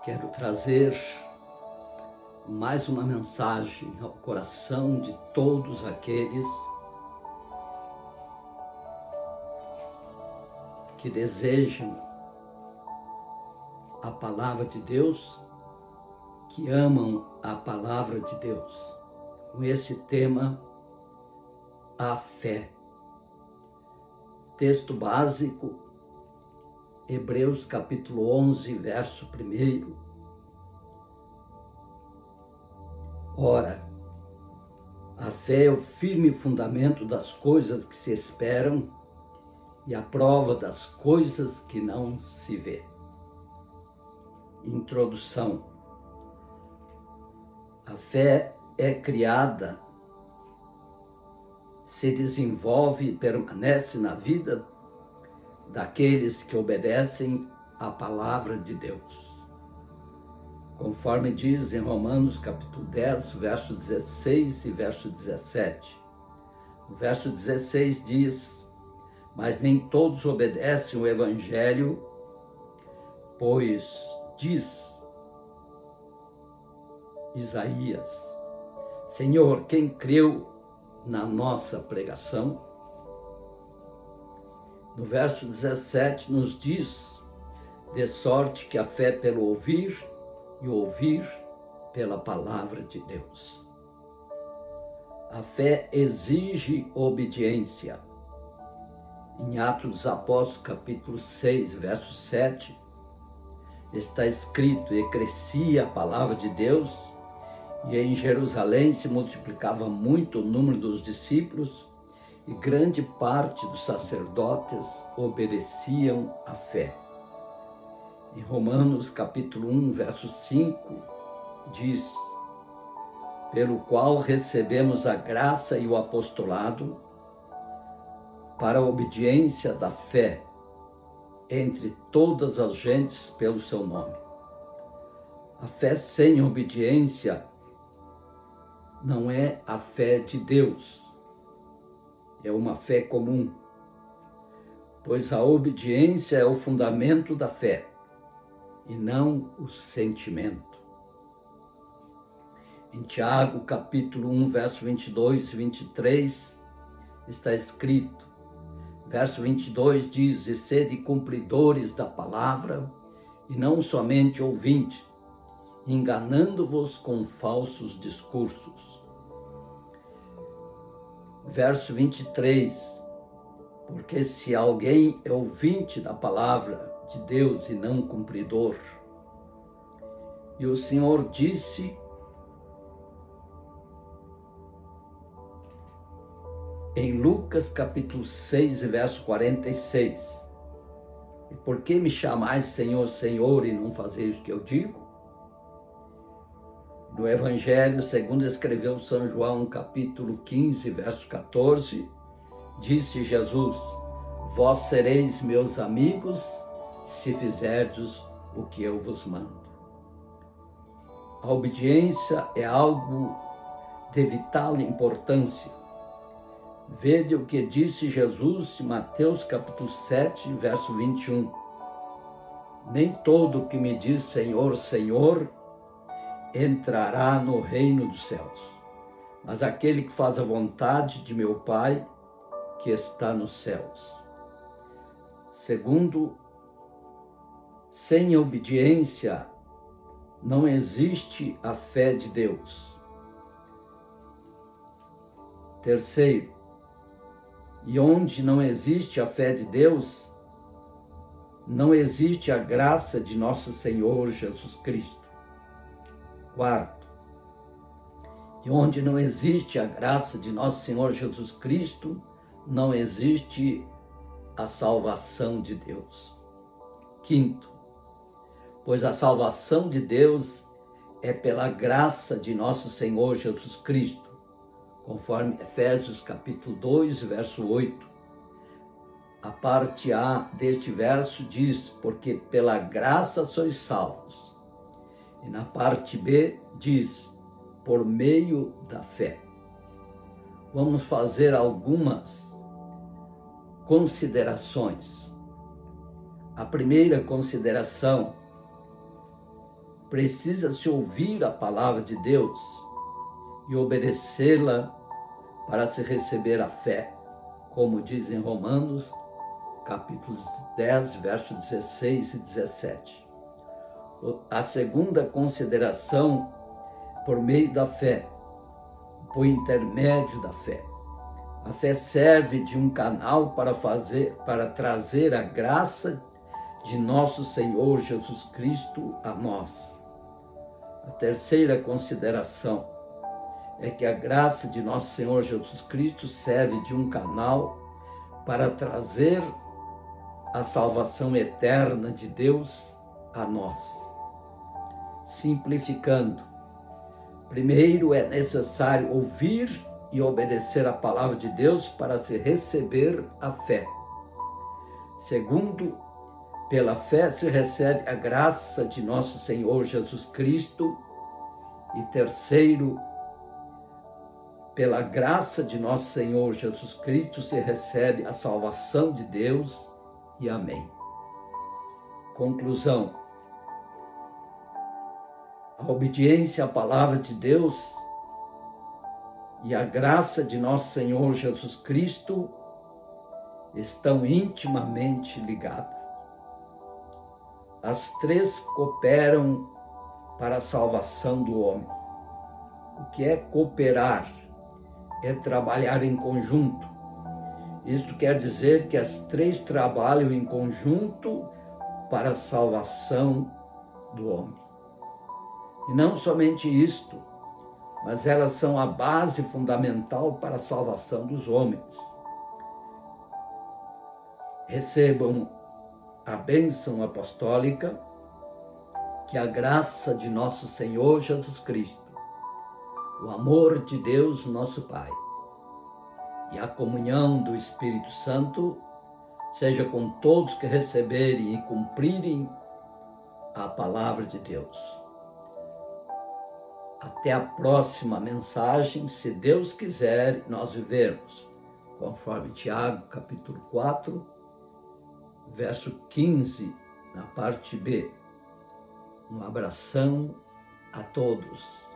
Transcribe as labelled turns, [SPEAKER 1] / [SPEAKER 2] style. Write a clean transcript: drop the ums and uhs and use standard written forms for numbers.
[SPEAKER 1] Quero trazer mais uma mensagem ao coração de todos aqueles que desejam a palavra de Deus, que amam a palavra de Deus, com esse tema, a fé. Texto básico, Hebreus capítulo 11, verso 1. Ora, a fé é o firme fundamento das coisas que se esperam e a prova das coisas que não se vê. Introdução. A fé é criada, se desenvolve e permanece na vida daqueles que obedecem à palavra de Deus. Conforme diz em Romanos capítulo 10, verso 16 e verso 17. O verso 16 diz: mas nem todos obedecem o evangelho, pois diz Isaías: Senhor, quem creu na nossa pregação? No verso 17 nos diz: de sorte que a fé pelo ouvir e ouvir pela palavra de Deus. A fé exige obediência. Em Atos dos Apóstolos, capítulo 6, verso 7, está escrito: e crescia a palavra de Deus, e em Jerusalém se multiplicava muito o número dos discípulos, e grande parte dos sacerdotes obedeciam à fé. Em Romanos capítulo 1, verso 5, diz: pelo qual recebemos a graça e o apostolado para a obediência da fé entre todas as gentes pelo seu nome. A fé sem obediência não é a fé de Deus, é uma fé comum, pois a obediência é o fundamento da fé e não o sentimento. Em Tiago, capítulo 1, verso 22 e 23, está escrito, verso 22 diz: e sede cumpridores da palavra, e não somente ouvintes, enganando-vos com falsos discursos. Verso 23, porque se alguém é ouvinte da palavra de Deus e não cumpridor, e o Senhor disse: em Lucas capítulo 6, verso 46, e por que me chamais Senhor, Senhor, e não fazeis o que eu digo? No Evangelho, segundo escreveu São João, capítulo 15, verso 14, disse Jesus: vós sereis meus amigos, se fizerdes o que eu vos mando. A obediência é algo de vital importância. Vede o que disse Jesus em Mateus capítulo 7, verso 21. Nem todo o que me diz Senhor, Senhor, entrará no reino dos céus, mas aquele que faz a vontade de meu Pai, que está nos céus. Segundo, sem obediência não existe a fé de Deus. Terceiro, e onde não existe a fé de Deus, não existe a graça de nosso Senhor Jesus Cristo. Quarto, e onde não existe a graça de nosso Senhor Jesus Cristo, não existe a salvação de Deus. Quinto, pois a salvação de Deus é pela graça de nosso Senhor Jesus Cristo, conforme Efésios capítulo 2, verso 8. A parte A deste verso diz: porque pela graça sois salvos. E na parte B diz: por meio da fé. Vamos fazer algumas considerações. A primeira consideração precisa-se ouvir a palavra de Deus e obedecê-la para se receber a fé, como diz em Romanos, capítulo 10, versos 16 e 17. A segunda consideração, por meio da fé, por intermédio da fé. A fé serve de um canal para trazer a graça de nosso Senhor Jesus Cristo a nós. A terceira consideração é que a graça de nosso Senhor Jesus Cristo serve de um canal para trazer a salvação eterna de Deus a nós. Simplificando, primeiro é necessário ouvir e obedecer a palavra de Deus para se receber a fé. Segundo, pela fé se recebe a graça de nosso Senhor Jesus Cristo. E terceiro, pela graça de nosso Senhor Jesus Cristo se recebe a salvação de Deus. E amém. Conclusão. A obediência à palavra de Deus e a graça de nosso Senhor Jesus Cristo estão intimamente ligadas. As três cooperam para a salvação do homem. O que é cooperar? É trabalhar em conjunto. Isto quer dizer que as três trabalham em conjunto para a salvação do homem. E não somente isto, mas elas são a base fundamental para a salvação dos homens. Recebam a bênção apostólica, que a graça de nosso Senhor Jesus Cristo, o amor de Deus, nosso Pai, e a comunhão do Espírito Santo seja com todos que receberem e cumprirem a palavra de Deus. Até a próxima mensagem, se Deus quiser, nós vivermos, conforme Tiago, capítulo 4, verso 15, na parte B. Um abração a todos.